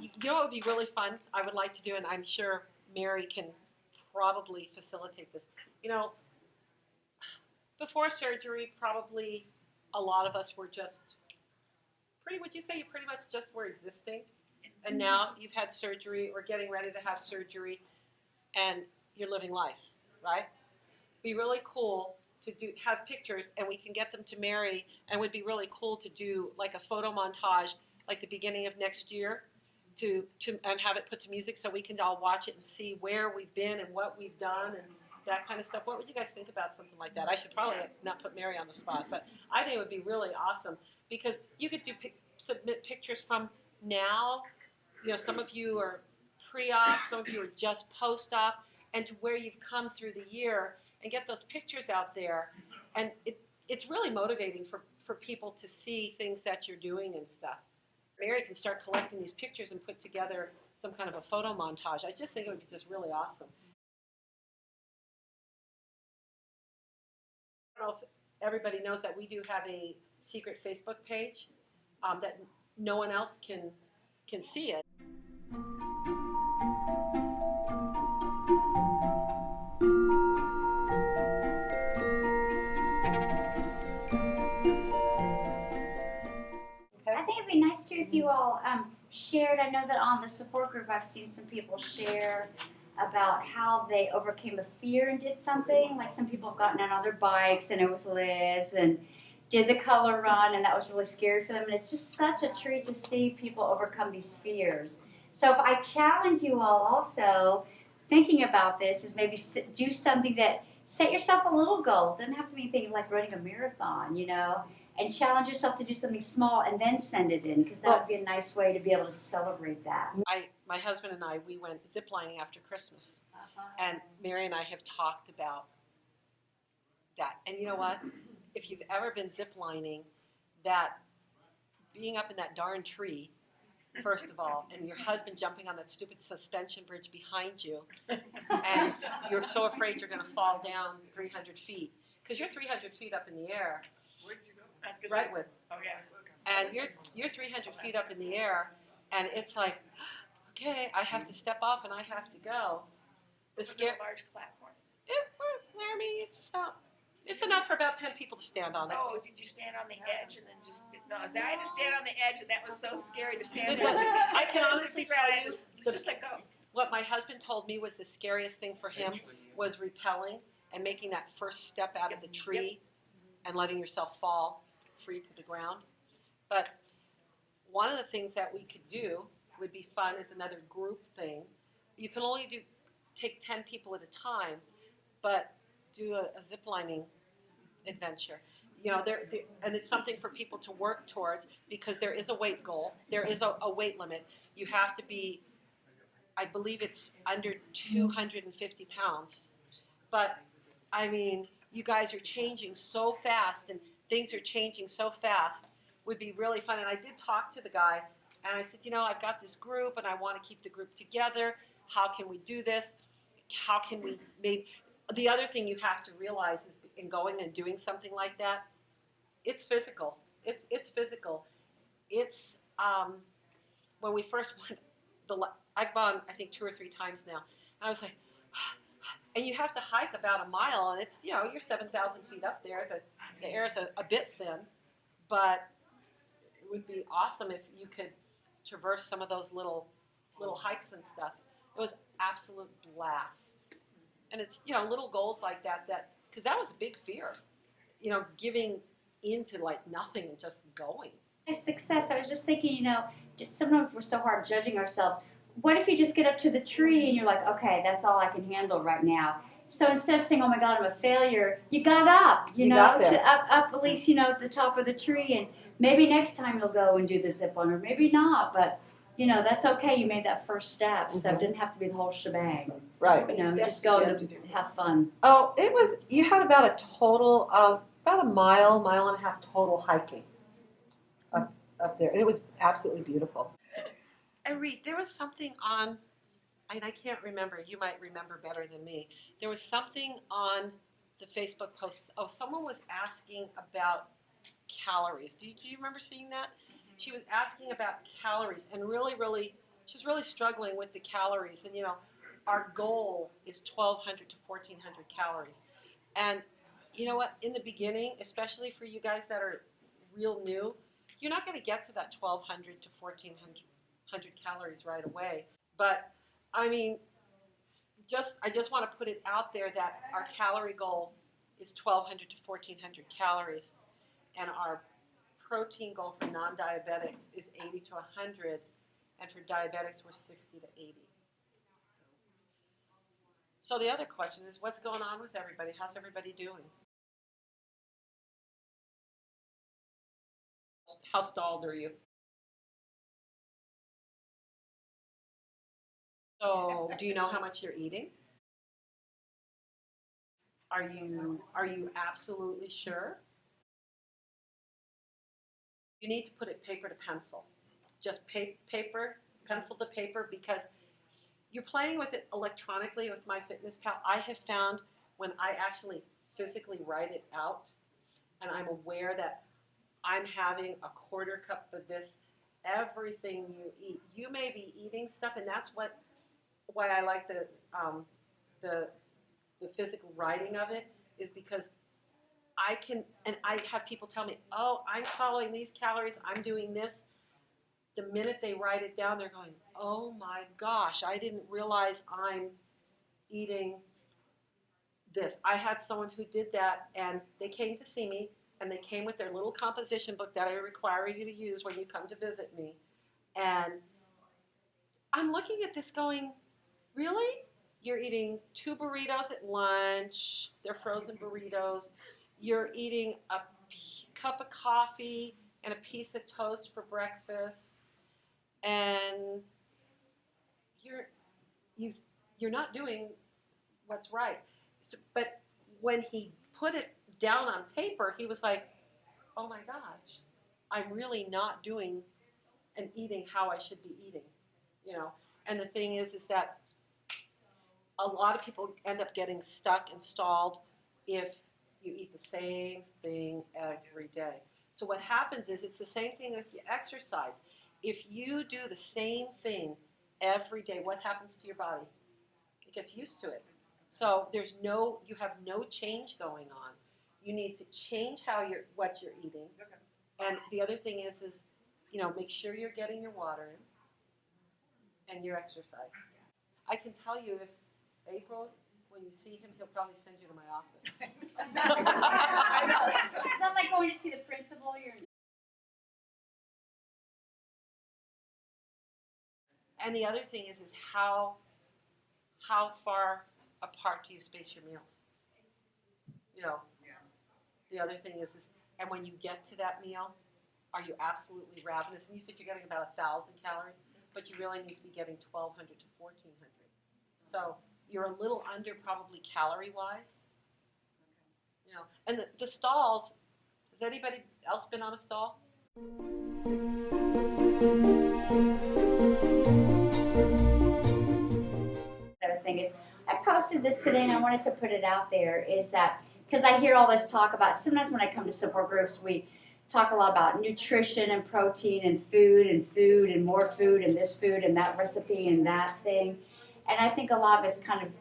you know what would be really fun? I would like to do, and I'm sure Mary can probably facilitate this. You know, before surgery, probably a lot of us were just would you say you pretty much just were existing? And now you've had surgery or getting ready to have surgery and you're living life, right? Be really cool to have pictures and we can get them to Mary and it would be really cool to do like a photo montage like the beginning of next year to and have it put to music so we can all watch it and see where we've been and what we've done and that kind of stuff. What would you guys think about something like that? I should probably not put Mary on the spot, but I think it would be really awesome because you could submit pictures from now. You know, some of you are pre-op, some of you are just post-op, and to where you've come through the year and get those pictures out there. And it's really motivating for people to see things that you're doing and stuff. Mary can start collecting these pictures and put together some kind of a photo montage. I just think it would be just really awesome. I don't know if everybody knows that we do have a secret Facebook page that no one else can see it. I think it'd be nice too if you all shared. I know that on the support group I've seen some people share about how they overcame a fear and did something. Like some people have gotten out on their bikes and with Liz and did the color run, and that was really scary for them. And it's just such a treat to see people overcome these fears. So if I challenge you all also, thinking about this is maybe do something that, set yourself a little goal. It doesn't have to be anything like running a marathon, you know, and challenge yourself to do something small and then send it in, because that would be a nice way to be able to celebrate that. My husband and I, we went ziplining after Christmas, and Mary and I have talked about that. And you know what? If you've ever been ziplining, that being up in that darn tree, first of all, and your husband jumping on that stupid suspension bridge behind you, and you're so afraid you're going to fall down 300 feet, because you're 300 feet up in the air. Where did you go? Right with. Oh, yeah. And you're 300 feet up in the air, and it's like, okay, I have to step off and I have to go. Was it a large platform? I mean, it's enough for about 10 people to stand on it. Oh, did you stand on the edge and then just, no, I had to stand on the edge and that was so scary to stand there. I can honestly tell you, just let go. What my husband told me was the scariest thing for him was rappelling and making that first step out of the tree and letting yourself fall free to the ground. But one of the things that we could do would be fun is another group thing. You can only take 10 people at a time, but do a ziplining adventure. You know, and it's something for people to work towards because there is a weight goal. There is a weight limit. You have to be, I believe it's under 250 pounds. But, I mean, you guys are changing so fast and things are changing so fast. Would be really fun. And I did talk to the guy and I said, you know, I've got this group and I want to keep the group together. How can we do this? How can we maybe, the other thing you have to realize is in going and doing something like that, it's physical. It's physical. It's, when we first went, I've gone, I think 2 or 3 times now. And I was like, and you have to hike about a mile, and it's, you know, you're 7,000 feet up there. The air is a bit thin, but it would be awesome if you could traverse some of those little hikes and stuff. It was absolute blast. And it's, you know, little goals like that, because that was a big fear, you know, giving into like nothing and just going. Success. I was just thinking, you know, sometimes we're so hard judging ourselves. What if you just get up to the tree and you're like, okay, that's all I can handle right now. So instead of saying, oh my God, I'm a failure, you got up, you know, to up at least, you know, at the top of the tree. And maybe next time you'll go and do the zip line, or maybe not, but you know, that's okay. You made that first step, so it didn't have to be the whole shebang. Right. You know, just go and have fun. Oh, you had about a total of about a mile and a half total hiking up there. And it was absolutely beautiful. Irit, there was something on, and I can't remember, you might remember better than me. There was something on the Facebook post. Oh, someone was asking about calories. Do you remember seeing that? She was asking about calories and really, really she's really struggling with the calories. And, our goal is 1,200 to 1,400 calories. And you know what? In the beginning, especially for you guys that are real new, you're not going to get to that 1,200 to 1,400 calories right away. But, I mean, I just want to put it out there that our calorie goal is 1,200 to 1,400 calories, and our protein goal for non-diabetics is 80 to 100, and for diabetics we're 60 to 80. So the other question is, what's going on with everybody? How's everybody doing? How stalled are you? So do you know how much you're eating? Are you absolutely sure? You need to put it paper to pencil. Just paper, pencil to paper, because you're playing with it electronically with MyFitnessPal. I have found when I actually physically write it out and I'm aware that I'm having a quarter cup of this, everything you eat, you may be eating stuff, and that's why I like the physical writing of it, is because I have people tell me, oh, I'm following these calories, I'm doing this. The minute they write it down, they're going, oh my gosh, I didn't realize I'm eating this. I had someone who did that, and they came to see me, and they came with their little composition book that I require you to use when you come to visit me. And I'm looking at this going, really? You're eating 2 burritos at lunch. They're frozen burritos. You're eating a cup of coffee and a piece of toast for breakfast. And you're not doing what's right. So, but when he put it down on paper, he was like, oh my gosh, I'm really not doing and eating how I should be eating, And the thing is that a lot of people end up getting stuck and stalled if you eat the same thing every day. So what happens is it's the same thing with your exercise. If you do the same thing every day, what happens to your body? It gets used to it. So you have no change going on. You need to change what you're eating. And the other thing is make sure you're getting your water in and your exercise. I can tell you, if April, when you see him, he'll probably send you to my office. It's not like going to see the principal. And the other thing is how far apart do you space your meals? The other thing is, and when you get to that meal, are you absolutely ravenous? And you said you're getting about 1,000 calories, but you really need to be getting 1,200 to 1,400. So you're a little under probably calorie-wise. And the stalls, has anybody else been on a stall? Another thing is, I posted this today and I wanted to put it out there, is that because I hear all this talk about, sometimes when I come to support groups, we talk a lot about nutrition and protein and food and more food and this food and that recipe and that thing. And I think a lot of us kind of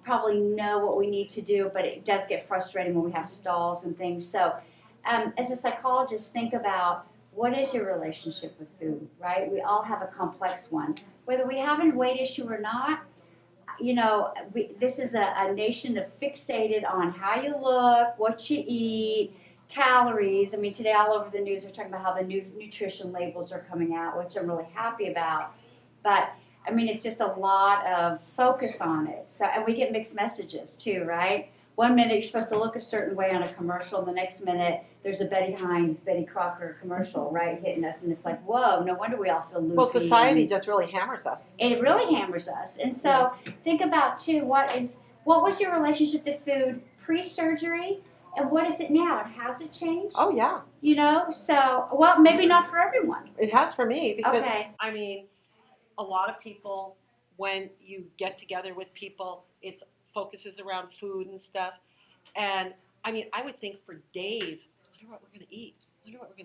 probably know what we need to do, but it does get frustrating when we have stalls and things. So as a psychologist, think about, what is your relationship with food, right? We all have a complex one. Whether we have a weight issue or not, this is a nation of fixated on how you look, what you eat, calories. I mean, today all over the news, they're talking about how the new nutrition labels are coming out, which I'm really happy about. But I mean, it's just a lot of focus on it. So, and we get mixed messages too, right? One minute you're supposed to look a certain way on a commercial, the next minute there's a Betty Hines, Betty Crocker commercial, right, hitting us, and it's like, whoa, no wonder we all feel loopy. Well, society just really hammers us. It really hammers us. And so think about too, what was your relationship to food pre-surgery, and what is it now, and how's it changed? Oh yeah. So well, maybe not for everyone. It has for me, because Okay. A lot of people, when you get together with people, it focuses around food and stuff. And I would think for days, I wonder what we're going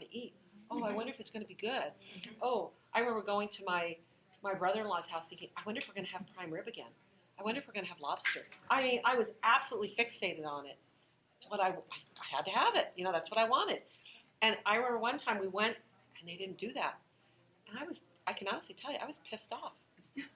to eat. Oh, I wonder if it's going to be good. Oh, I remember going to my my brother-in-law's house thinking, I wonder if we're going to have prime rib again. I wonder if we're going to have lobster. I mean, I was absolutely fixated on it. It's what I had to have it. You know, that's what I wanted. And I remember one time we went and they didn't do that. And I can honestly tell you, I was pissed off.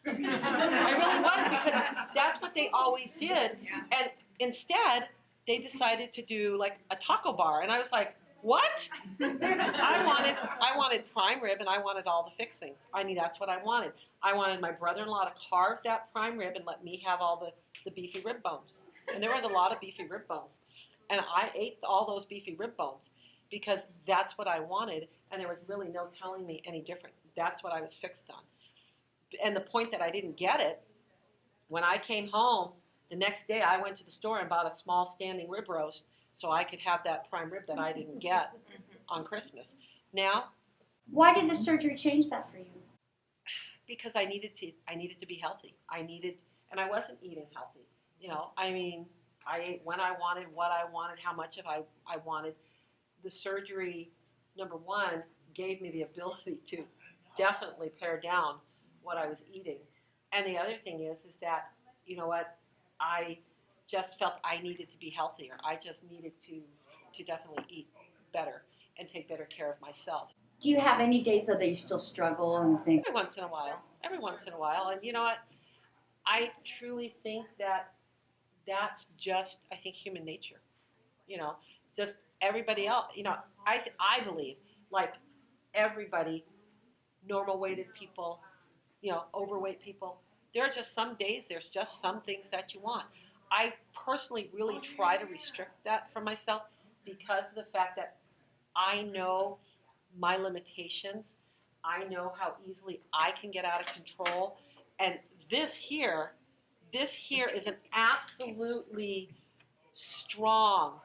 I really was, because that's what they always did. And instead, they decided to do like a taco bar. And I was like, what? I wanted prime rib and I wanted all the fixings. I mean, that's what I wanted. I wanted my brother-in-law to carve that prime rib and let me have all the beefy rib bones. And there was a lot of beefy rib bones. And I ate all those beefy rib bones because that's what I wanted. And there was really no telling me any different. That's what I was fixed on. And the point that I didn't get it, when I came home, the next day I went to the store and bought a small standing rib roast so I could have that prime rib that I didn't get on Christmas. Now, Why did the surgery change that for you? because I needed to be healthy. And I wasn't eating healthy. You know, I mean, I ate when I wanted, what I wanted, how much of I wanted. The surgery, number one, gave me the ability to definitely pare down what I was eating. And the other thing is that, you know what, I just felt I needed to be healthier. I just needed to definitely eat better and take better care of myself. Do you have any days though that you still struggle and think? Every once in a while. And you know what, I truly think that that's just, I think, human nature. You know, just everybody else, you know, I believe, like everybody, normal weighted people, you know, overweight people, there are just some days, there's just some things that you want. I personally really try to restrict that from myself because of the fact that I know my limitations. I know how easily I can get out of control. And this here is an absolutely strong.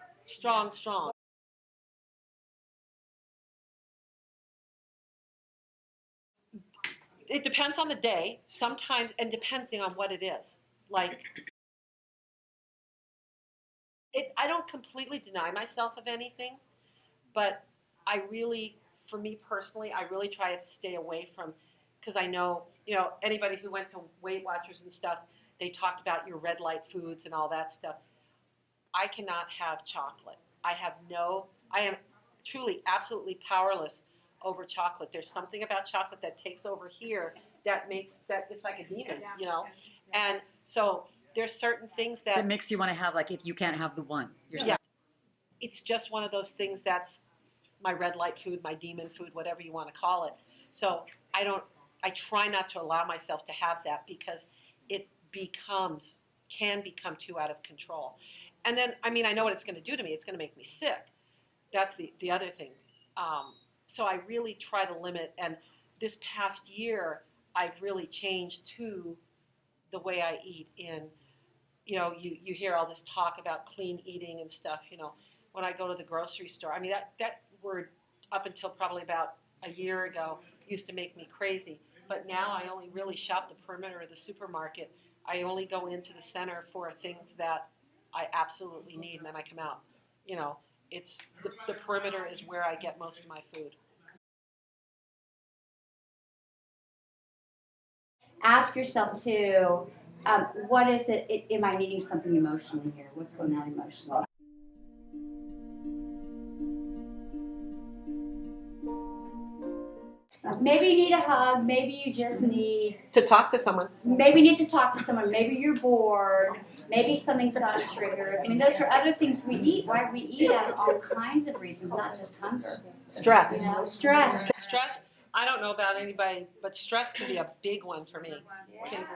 It depends on the day, sometimes, and depending on what it is. Like, I don't completely deny myself of anything, but I really, for me personally, I really try to stay away from, because I know, you know, anybody who went to Weight Watchers and stuff, they talked about your red light foods and all that stuff. I cannot have chocolate. I am truly absolutely powerless over chocolate. There's something about chocolate that takes over here that makes that it's like a demon, you know. And so there's certain things That makes you want to have, like, if you can't have the one. Yeah, it's just one of those things that's my red light food, my demon food, whatever you want to call it. So I try not to allow myself to have that because it can become too out of control. And then, I mean, I know what it's going to do to me. It's going to make me sick. That's the other thing. So I really try to limit. And this past year, I've really changed to the way I eat. You know, you hear all this talk about clean eating and stuff. You know, when I go to the grocery store, I mean, that word up until probably about a year ago used to make me crazy. But now I only really shop the perimeter of the supermarket. I only go into the center for things that I absolutely need, and then I come out. You know, it's the perimeter is where I get most of my food. Ask yourself too, what is it? Am I needing something emotionally here? What's going on emotionally? Maybe you need a hug. Maybe you just need To talk to someone. Maybe you need to talk to someone. Maybe you're bored. Maybe something's got triggered. I mean, those are other things we eat. Why we eat out of all kinds of reasons, not just hunger. Stress. You know, stress. Stress. I don't know about anybody, but stress can be a big one for me. Can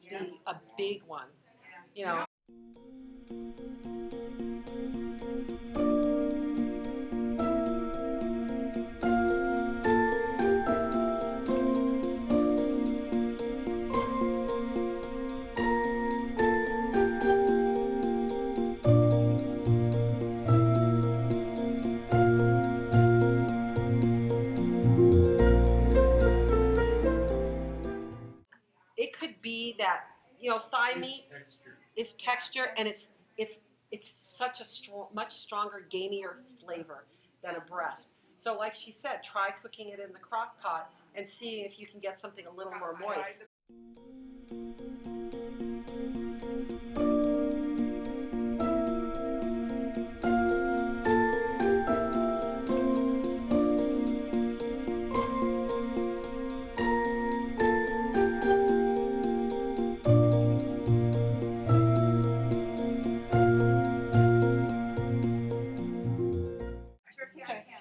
be a big one. You know. It could be that, you know, thigh meat is texture, and it's such a much stronger, gamier flavor than a breast. So like she said, try cooking it in the crock pot and seeing if you can get something a little more moist.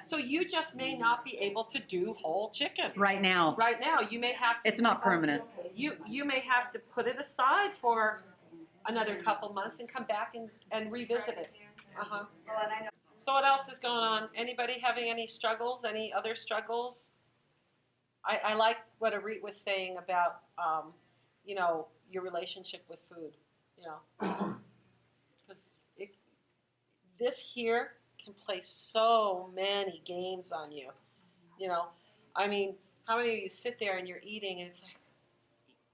So you just may not be able to do whole chicken. Right now. Right now, you may have to. It's not permanent. You may have to put it aside for another couple months and come back and revisit it. Uh-huh. So what else is going on? Anybody having any struggles? Any other struggles? I like what Irit was saying about, you know, your relationship with food. You know, because this here can play so many games on you. You know, I mean, how many of you sit there and you're eating and it's like,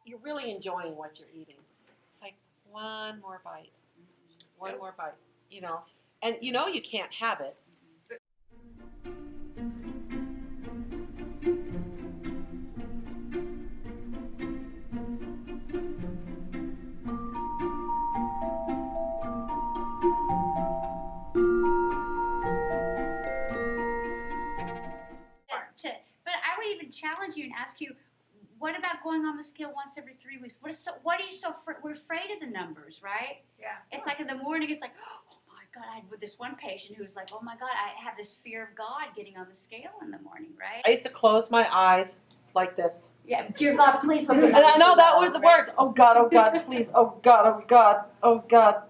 you're really enjoying what you're eating. It's like, one more bite, you know, and you know you can't have it. But I would even challenge you and ask you, what about going on the scale once every 3 weeks? What are you so we're afraid of the numbers, right? Yeah. It's like in the morning, it's like, oh my God, I had with this one patient who was like, oh my God, I have this fear of God getting on the scale in the morning, right? I used to close my eyes like this. Yeah, dear God, please look at And I know that was the words. Oh God, please. Oh God, oh God, oh God.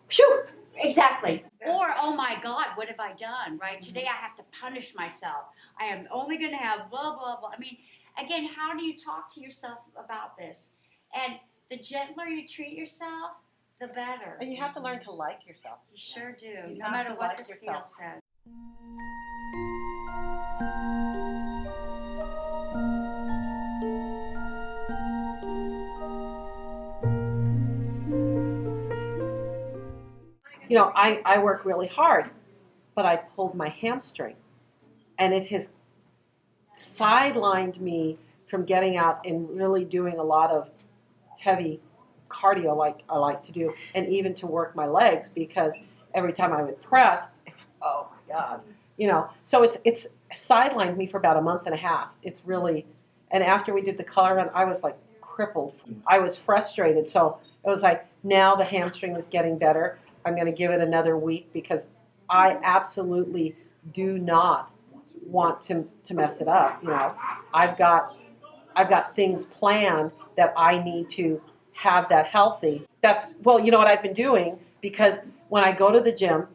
Phew. Exactly. Or, oh my God, what have I done, right? Today I have to punish myself. I am only going to have blah, blah, blah. I mean, again, how do you talk to yourself about this? And the gentler you treat yourself, the better. And you have to learn to like yourself. You sure do, You no have matter to what like the scale yourself. says. You know, I work really hard, but I pulled my hamstring, and it has sidelined me from getting out and really doing a lot of heavy cardio like I like to do, and even to work my legs, because every time I would press, oh my God, you know. So it's sidelined me for about a month and a half. It's really, and after we did the color run, I was like crippled. I was frustrated. So it was like, now the hamstring is getting better. I'm going to give it another week because I absolutely do not want to mess it up. You know, I've got things planned that I need to have that healthy. That's, well, you know what I've been doing, because when I go to the gym,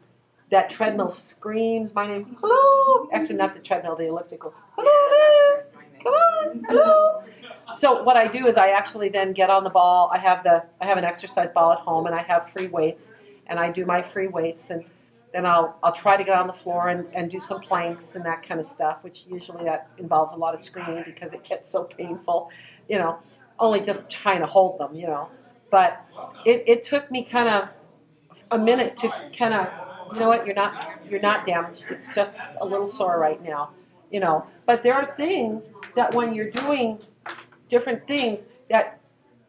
that treadmill screams my name. Hello. Actually, not the treadmill, the elliptical. Hello, Liz. Come on. Hello. So what I do is I actually then get on the ball. I have an exercise ball at home, and I have free weights, and I do my free weights, and then I'll try to get on the floor and do some planks and that kind of stuff, which usually that involves a lot of screaming because it gets so painful, you know, only just trying to hold them, you know. But it took me kind of a minute to kind of, you know what, you're not damaged. It's just a little sore right now, you know. But there are things that when you're doing different things, that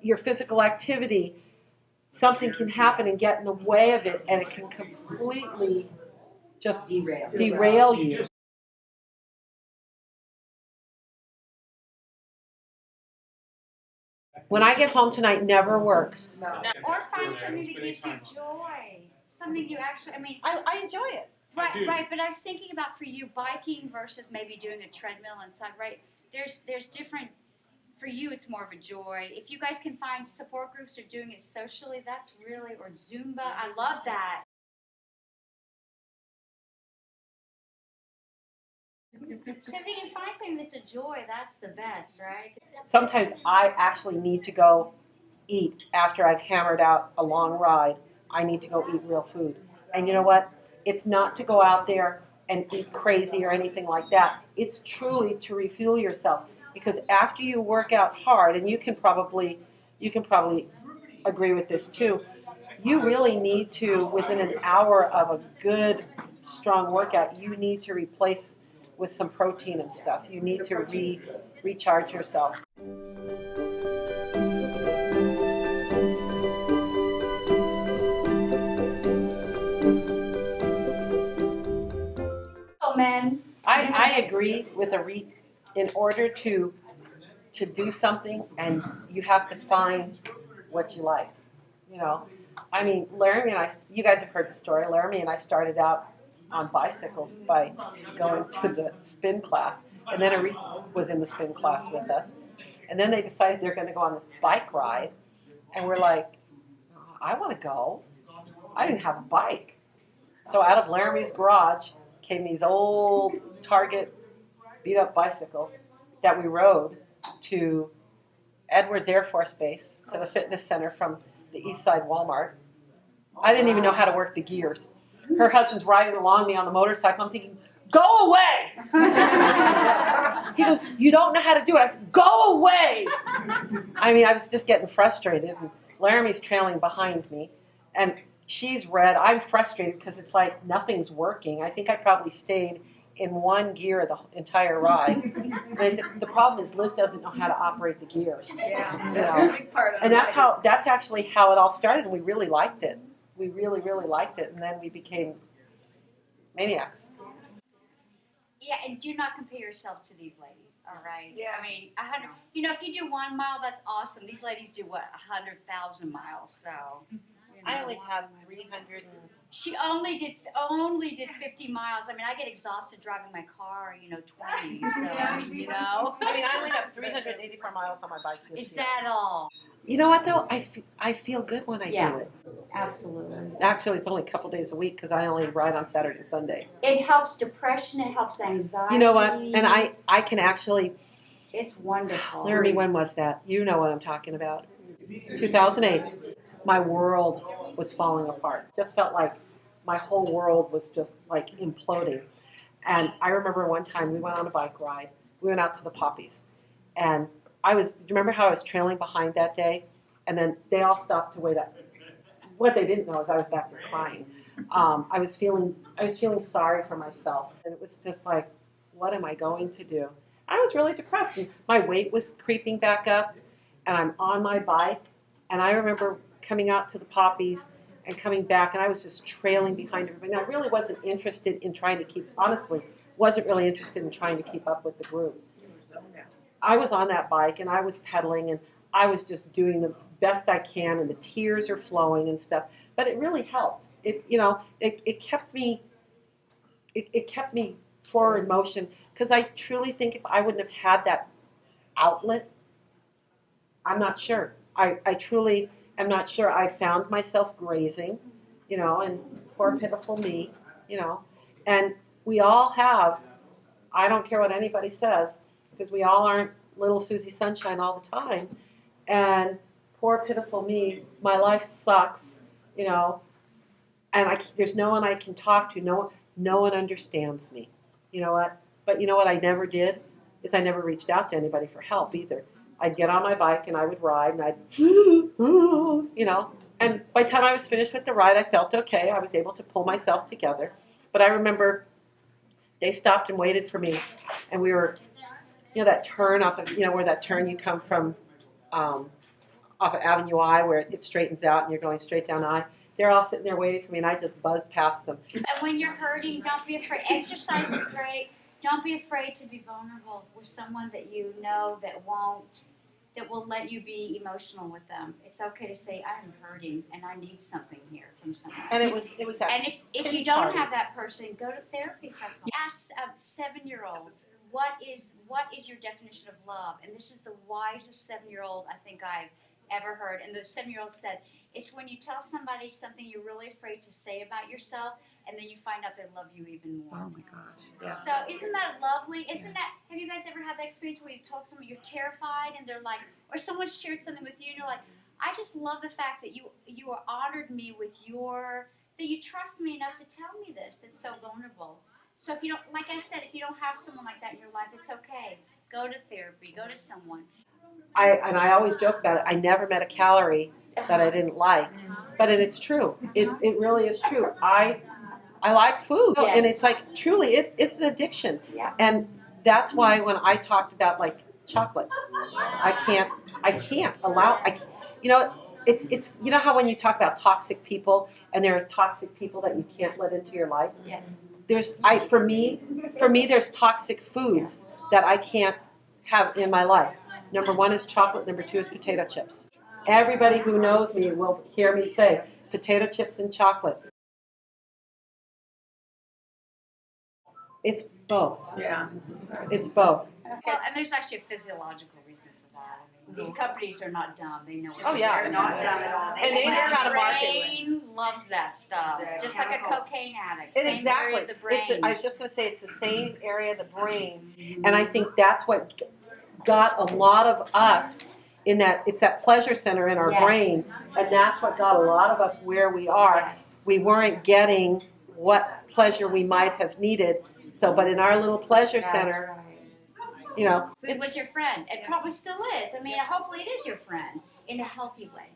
your physical activity, something can happen and get in the way of it, and it can completely just derail you. When I get home tonight, never works. Or find something that gives you joy. Something you actually, I mean. I enjoy it. Right, but I was thinking about for you, biking versus maybe doing a treadmill inside, right? There's different, for you it's more of a joy. If you guys can find support groups or doing it socially, that's really, or Zumba, I love that. So if you can find something that's a joy, that's the best, right? Sometimes I actually need to go eat after I've hammered out a long ride. I need to go eat real food. And you know what? It's not to go out there and eat crazy or anything like that. It's truly to refuel yourself. Because after you work out hard, and you can probably agree with this too, you really need to, within an hour of a good, strong workout, you need to replace with some protein and stuff. You need to recharge yourself. Men. I agree with in order to do something, and you have to find what you like. You know, I mean, Laramie and I, you guys have heard the story. Laramie and I started out on bicycles by going to the spin class, and then Irit was in the spin class with us. And then they decided they're going to go on this bike ride, and we're like, I want to go. I didn't have a bike. So out of Laramie's garage came these old Target beat-up bicycles that we rode to Edwards Air Force Base, to the fitness center from the East Side Walmart. I didn't even know how to work the gears. Her husband's riding along me on the motorcycle. I'm thinking, go away! He goes, you don't know how to do it. I said, go away! I mean, I was just getting frustrated. And Laramie's trailing behind me. And she's red. I'm frustrated because it's like nothing's working. I think I probably stayed in one gear the entire ride. And I said, the problem is Liz doesn't know how to operate the gears. Yeah, that's a big part of it. And that's actually how it all started, and we really liked it. We really, really liked it, and then we became maniacs. Yeah, and do not compare yourself to these ladies, all right? Yeah. I mean, 100. You know, if you do 1 mile, that's awesome. These ladies do what, 100,000 miles. So. You know. I only have 300. She only did 50 miles. I mean, I get exhausted driving my car. 20. So I mean, I mean, I only have 384 miles on my bike this year. Is that all? You know what though? I feel good when I do it. Absolutely. Actually, it's only a couple days a week because I only ride on Saturday and Sunday. It helps depression. It helps anxiety. You know what? And I can actually. It's wonderful. Laramie, when was that? You know what I'm talking about. 2008. My world was falling apart. Just felt like my whole world was just like imploding. And I remember one time we went on a bike ride. We went out to the poppies. And do you remember how I was trailing behind that day? And then they all stopped to wait up. What they didn't know is I was back there crying. I was feeling sorry for myself. And it was just like, what am I going to do? I was really depressed. And my weight was creeping back up. And I'm on my bike. And I remember coming out to the poppies and coming back, and I was just trailing behind everybody. And I really wasn't interested in trying to keep up with the group. I was on that bike, and I was pedaling, and I was just doing the best I can, and the tears are flowing and stuff. But it really helped. It kept me forward motion, because I truly think if I wouldn't have had that outlet, I'm not sure. I truly am not sure. I found myself grazing, and poor pitiful me, and we all have, I don't care what anybody says, because we all aren't little Susie Sunshine all the time, and poor pitiful me, my life sucks, and there's no one I can talk to, no one understands me, you know what, but you know what I never did, is I never reached out to anybody for help either. I'd get on my bike and I would ride and I'd, and by the time I was finished with the ride, I felt okay. I was able to pull myself together. But I remember they stopped and waited for me, and we were, that turn off of, where that turn you come from off of Avenue I, where it straightens out and you're going straight down I. They're all sitting there waiting for me, and I just buzzed past them. And when you're hurting, don't be afraid. Exercise is great. Don't be afraid to be vulnerable with someone that you know that will let you be emotional with them. It's okay to say, I'm hurting and I need something here from someone. And it was that. And if you don't have that person, go to therapy. Ask 7-year-olds, what is your definition of love? And this is the wisest 7-year-old I think I've ever heard. And the 7-year-old said, it's when you tell somebody something you're really afraid to say about yourself, and then you find out they love you even more. Oh my gosh. Yeah. So isn't that lovely? Have you guys ever had that experience where you've told someone you're terrified and they're like, or someone shared something with you and you're like, I just love the fact that you honored me with that you trust me enough to tell me this. It's so vulnerable. So if you don't, like I said, if you don't have someone like that in your life, it's okay. Go to therapy, go to someone. I always joke about it. I never met a calorie that I didn't like. But it's true. It really is true. I like food, Yes. and it's like truly, it's an addiction. Yeah. And that's why when I talked about like chocolate, I can't allow. You know, it's you know how when you talk about toxic people, and there are toxic people that you can't let into your life. Yes. For me, there's toxic foods that I can't have in my life. Number one is chocolate. Number two is potato chips. Everybody who knows me will hear me say potato chips and chocolate. It's both. Yeah. It's both. Well, and there's actually a physiological reason for that. I mean, these companies are not dumb. They know what Oh, yeah. they're not dumb at all. And they know how to market. The brain loves that stuff, just like a cocaine addict. Same Exactly. area of the brain. I was just going to say it's the same area of the brain, and I think that's what got a lot of us in that. It's that pleasure center in our Yes. brain, and that's what got a lot of us where we are. Yes. We weren't getting what pleasure we might have needed. So, but in our little pleasure center, you know, Food was your friend. It probably still is. I mean, hopefully it is your friend in a healthy way.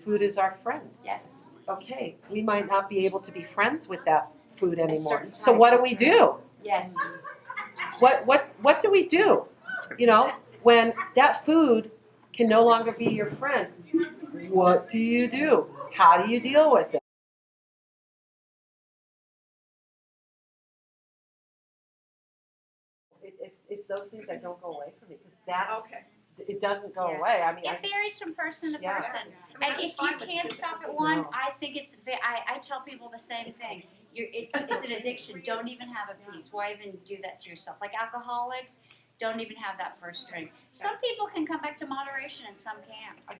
food is our friend. Yes. Okay, we might not be able to be friends with that food anymore. certain So type, what do that's we do? Yes. What do we do? You know, when that food can no longer be your friend, what do you do? How do you deal with it? It's those things that don't go away from me because that's Okay. it doesn't go Yeah. away. I mean, It varies from person to Yeah. person. I mean, And I'm if you fine with can't it. stop at one, No. I think I tell people the same thing. It's an addiction. Don't even have a piece. Why even do that to yourself? Like alcoholics, don't even have that first drink. Some people can come back to moderation and some can't.